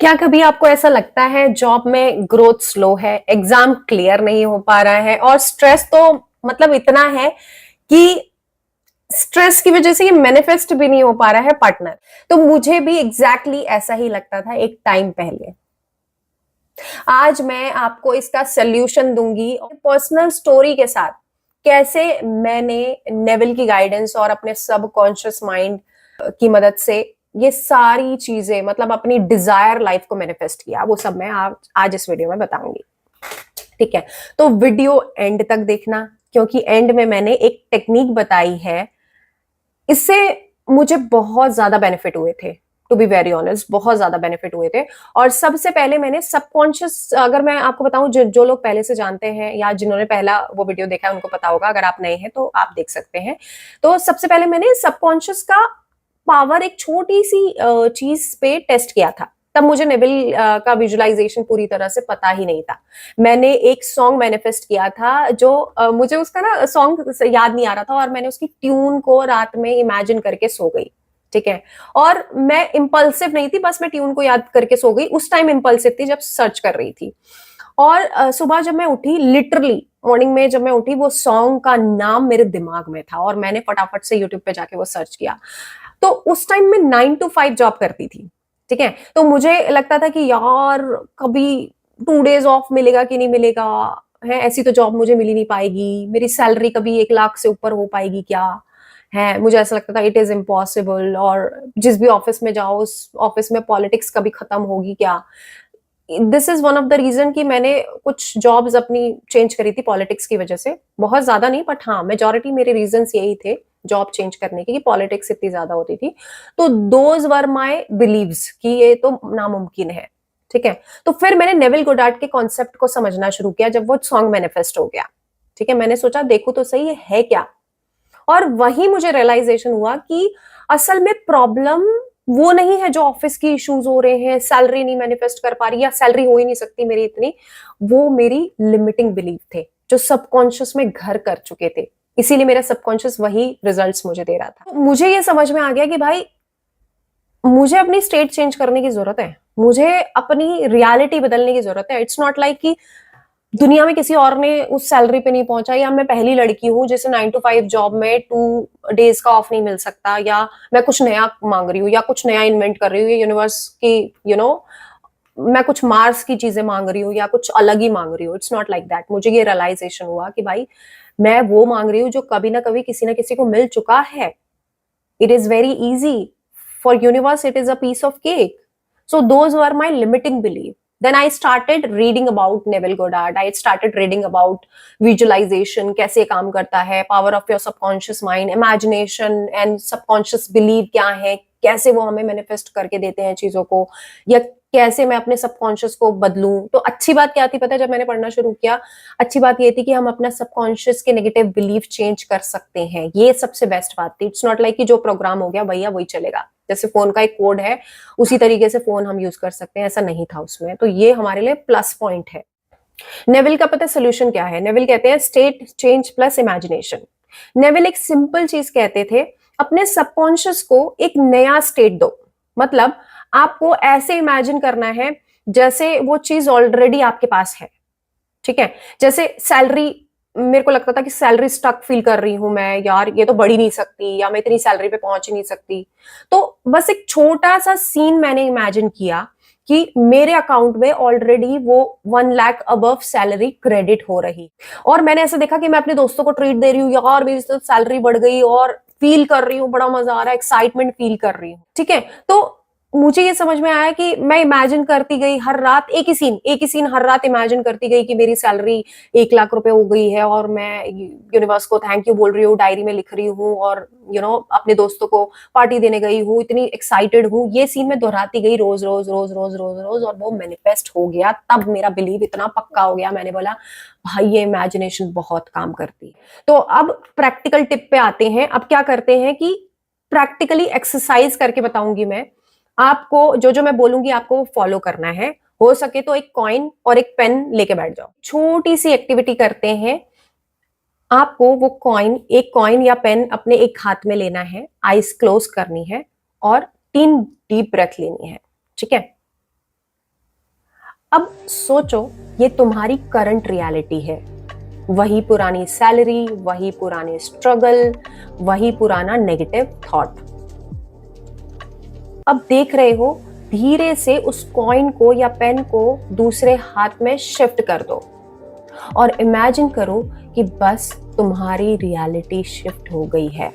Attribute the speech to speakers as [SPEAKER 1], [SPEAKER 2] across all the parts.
[SPEAKER 1] क्या कभी आपको ऐसा लगता है जॉब में ग्रोथ स्लो है, एग्जाम क्लियर नहीं हो पा रहा है और स्ट्रेस तो मतलब इतना है कि स्ट्रेस की वजह से ये मैनिफेस्ट भी नहीं हो पा रहा है पार्टनर। तो मुझे भी एग्जैक्टली ऐसा ही लगता था एक टाइम पहले। आज मैं आपको इसका सल्यूशन दूंगी और पर्सनल स्टोरी के साथ कैसे मैंने नेविल की गाइडेंस और अपने सबकॉन्शियस माइंड की मदद से ये सारी चीजें मतलब अपनी डिजायर लाइफ को मैनिफेस्ट किया, वो सब मैं आज इस वीडियो में बताऊंगी। ठीक है, तो वीडियो एंड तक देखना, क्योंकि एंड में मैंने एक टेक्निक बताई है। इससे मुझे बहुत ज्यादा बेनिफिट हुए थे, टू बी वेरी ऑनेस्ट, बहुत ज्यादा बेनिफिट हुए थे। और सबसे पहले मैंने सबकॉन्शियस, अगर मैं आपको बताऊं, जो लोग पहले से जानते हैं या जिन्होंने पहला वो वीडियो देखा है उनको पता होगा, अगर आप नए हैं तो आप देख सकते हैं। तो सबसे पहले मैंने सबकॉन्शियस का पावर एक छोटी सी चीज पे टेस्ट किया था। तब मुझे नेविल का विजुअलाइजेशन पूरी तरह से पता ही नहीं था। मैंने एक सॉन्ग मैनिफेस्ट किया था जो मुझे उसका ना सॉन्ग याद नहीं आ रहा था, और मैंने उसकी ट्यून को रात में इमेजिन करके सो गई। ठीक है, और मैं इंपल्सिव नहीं थी, बस मैं ट्यून को याद करके सो गई। उस टाइम इंपल्सिव थी जब सर्च कर रही थी। और सुबह जब मैं उठी, लिटरली मॉर्निंग में जब मैं उठी, वो सॉन्ग का नाम मेरे दिमाग में था और मैंने फटाफट से यूट्यूब पे जाके वो सर्च किया। तो उस टाइम में 9 to 5 जॉब करती थी। ठीक है, तो मुझे लगता था कि यार कभी 2 days ऑफ मिलेगा कि नहीं मिलेगा, है ऐसी तो जॉब मुझे मिल ही नहीं पाएगी, मेरी सैलरी कभी 1 लाख से ऊपर हो पाएगी क्या, है मुझे ऐसा लगता था इट इज इम्पॉसिबल। और जिस भी ऑफिस में जाओ उस ऑफिस में पॉलिटिक्स कभी खत्म होगी क्या। This is one of the reason कि मैंने कुछ जॉब्स अपनी चेंज करी थी पॉलिटिक्स की वजह से। बहुत ज्यादा नहीं, बट हाँ मेजोरिटी मेरे रीजंस यही थे जॉब चेंज करने की, कि पॉलिटिक्स इतनी ज्यादा होती थी। तो दोज वर माय बिलीव्स कि ये तो नामुमकिन है। ठीक है, तो फिर मैंने नेविल गोडार्ड के कॉन्सेप्ट को समझना शुरू किया जब वो सॉन्ग मैनिफेस्ट हो गया। ठीक है, मैंने सोचा देखो तो सही ये है क्या। और वही मुझे रियलाइजेशन हुआ कि असल में प्रॉब्लम वो नहीं है जो ऑफिस की इश्यूज हो रहे हैं, सैलरी नहीं मैनिफेस्ट कर पा रही या सैलरी हो ही नहीं सकती मेरी इतनी। वो मेरी लिमिटिंग बिलीफ थे जो सबकॉन्शियस में घर कर चुके थे। इसीलिए मेरा सबकॉन्शियस वही रिजल्ट्स मुझे दे रहा था। तो मुझे ये समझ में आ गया कि भाई मुझे अपनी स्टेट चेंज करने की जरूरत है, मुझे अपनी रियलिटी बदलने की जरूरत है। इट्स नॉट लाइक कि दुनिया में किसी और ने उस सैलरी पे नहीं पहुंचा, या मैं पहली लड़की हूं जिसे 9 to 5 जॉब में 2 days का ऑफ नहीं मिल सकता, या मैं कुछ नया मांग रही हूँ या कुछ नया इन्वेंट कर रही हूँ यूनिवर्स की, मैं कुछ मार्स की चीजें मांग रही हूँ या कुछ अलग ही मांग रही हूँ। It's not like that. मुझे ये रियलाइजेशन हुआ कि भाई मैं वो मांग रही हूँ जो कभी ना कभी किसी ना किसी को मिल चुका है। It is very easy for universe, it is a piece of cake. So those were my limiting belief. Then I started reading about Neville Goddard. I started reading about visualization, कैसे काम करता है, power of your subconscious mind, imagination and subconscious belief क्या है, कैसे वो हमें manifest करके देते हैं चीजों को, या कैसे मैं अपने सबकॉन्शियस को बदलूं। तो अच्छी बात क्या थी पता है, जब मैंने पढ़ना शुरू किया, अच्छी बात ये थी कि हम अपना सबकॉन्शियस के नेगेटिव बिलीफ चेंज कर सकते हैं। ये सबसे बेस्ट बात थी। इट्स नॉट लाइक कि जो प्रोग्राम हो गया भैया वही चलेगा, जैसे फोन का एक कोड है उसी तरीके से फोन हम यूज कर सकते हैं, ऐसा नहीं था उसमें। तो ये हमारे लिए प्लस पॉइंट है। नेविल का पता है सोल्यूशन क्या है? नेविल कहते हैं state change plus imagination. Neville एक सिंपल चीज कहते थे, अपने सबकॉन्शियस को एक नया स्टेट दो। मतलब आपको ऐसे इमेजिन करना है जैसे वो चीज ऑलरेडी आपके पास है। ठीक है, जैसे सैलरी, मेरे को लगता था कि सैलरी स्टक फील कर रही हूं मैं, यार ये तो बढ़ ही नहीं सकती, या मैं इतनी सैलरी पे पहुंच ही नहीं सकती। तो बस एक छोटा सा सीन मैंने इमेजिन किया कि मेरे अकाउंट में ऑलरेडी वो 1 लाख अबव सैलरी क्रेडिट हो रही। और मैंने ऐसा देखा कि मैं अपने दोस्तों को ट्रीट दे रही हूँ, यार मेरी तो सैलरी बढ़ गई, और फील कर रही हूँ, बड़ा मजा आ रहा है, एक्साइटमेंट फील कर रही हूँ। ठीक है, तो मुझे ये समझ में आया कि मैं इमेजिन करती गई हर रात एक ही सीन हर रात इमेजिन करती गई कि मेरी सैलरी 1 लाख रुपए हो गई है और मैं यूनिवर्स को थैंक यू बोल रही हूँ, डायरी में लिख रही हूँ, और अपने दोस्तों को पार्टी देने गई हूँ, इतनी एक्साइटेड हूँ। ये सीन मैं दोहराती गई रोज रोज रोज रोज रोज रोज, और वो मैनिफेस्ट हो गया। तब मेरा बिलीव इतना पक्का हो गया, मैंने बोला भाई ये इमेजिनेशन बहुत काम करती है। तो अब प्रैक्टिकल टिप पे आते हैं। अब क्या करते हैं कि प्रैक्टिकली एक्सरसाइज करके बताऊंगी मैं आपको। जो जो मैं बोलूंगी आपको फॉलो करना है। हो सके तो एक कॉइन और एक पेन लेके बैठ जाओ। छोटी सी एक्टिविटी करते हैं। आपको वो एक कॉइन या पेन अपने एक हाथ में लेना है, आईज क्लोज करनी है और 3 डीप ब्रेथ लेनी है। ठीक है, अब सोचो, ये तुम्हारी करंट रियलिटी है, वही पुरानी सैलरी, वही पुराने स्ट्रगल, वही पुराना नेगेटिव थॉट। अब देख रहे हो, धीरे से उस कॉइन को या पेन को दूसरे हाथ में शिफ्ट कर दो और इमेजिन करो कि बस तुम्हारी रियलिटी शिफ्ट हो गई है।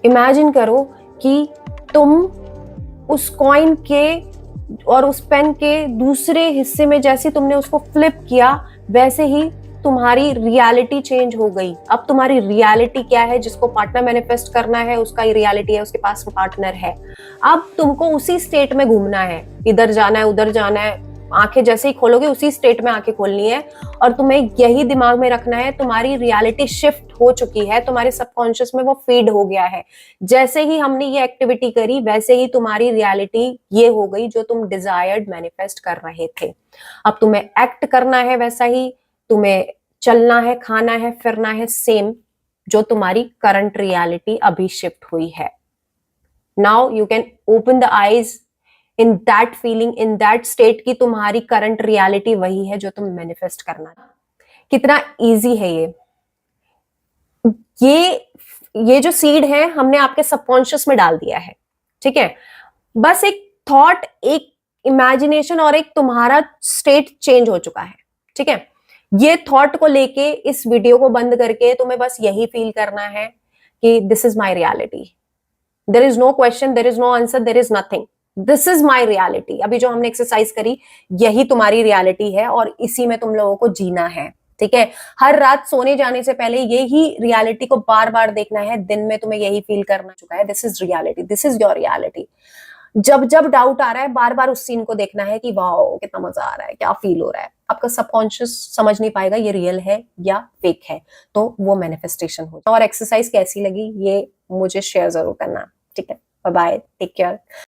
[SPEAKER 1] इमेजिन करो कि तुम उस कॉइन के और उस पेन के दूसरे हिस्से में जैसे तुमने उसको फ्लिप किया, वैसे ही तुम्हारी रियलिटी चेंज हो गई। अब तुम्हारी रियलिटी क्या है, जिसको पार्टनर मैनिफेस्ट करना है उसका ही रियलिटी है, उसके पास पार्टनर है। अब तुमको उसी स्टेट में घूमना है, इधर जाना है उधर जाना है, आंखें जैसे ही खोलोगे उसी स्टेट में आंखें खोलनी है और तुम्हें यही दिमाग में रखना है, तुम्हारी रियलिटी शिफ्ट हो चुकी है, तुम्हारे सबकॉन्शियस में वो फीड हो गया है। जैसे ही हमने ये एक्टिविटी करी वैसे ही तुम्हारी रियलिटी ये हो गई जो तुम डिजायर्ड मैनिफेस्ट कर रहे थे। अब तुम्हें एक्ट करना है वैसा ही, तुम्हें चलना है, खाना है, फिरना है सेम, जो तुम्हारी करंट रियलिटी अभी शिफ्ट हुई है। Now you can open the eyes in that feeling, in that state की तुम्हारी करंट रियलिटी वही है जो तुम मैनिफेस्ट करना। कितना इजी है ये जो सीड है हमने आपके सबकॉन्शियस में डाल दिया है, ठीक है। बस एक थॉट, एक इमेजिनेशन और एक तुम्हारा स्टेट चेंज हो चुका है, ठीक है। ये थॉट को लेके इस वीडियो को बंद करके तुम्हें बस यही फील करना है कि this is my reality, there is no question, there is no answer, there is nothing, this is my reality. अभी जो हमने एक्सरसाइज करी यही तुम्हारी रियलिटी है और इसी में तुम लोगों को जीना है, ठीक है। हर रात सोने जाने से पहले यही रियलिटी को बार बार देखना है, दिन में तुम्हें यही फील करना चुका है, this is reality, this is your reality. जब जब डाउट आ रहा है बार बार उस सीन को देखना है कि वाओ कितना मजा आ रहा है, क्या फील हो रहा है। आपका सबकॉन्शियस समझ नहीं पाएगा ये रियल है या फेक है, तो वो मैनिफेस्टेशन हो। और एक्सरसाइज कैसी लगी ये मुझे शेयर जरूर करना, ठीक है। Bye bye, take care.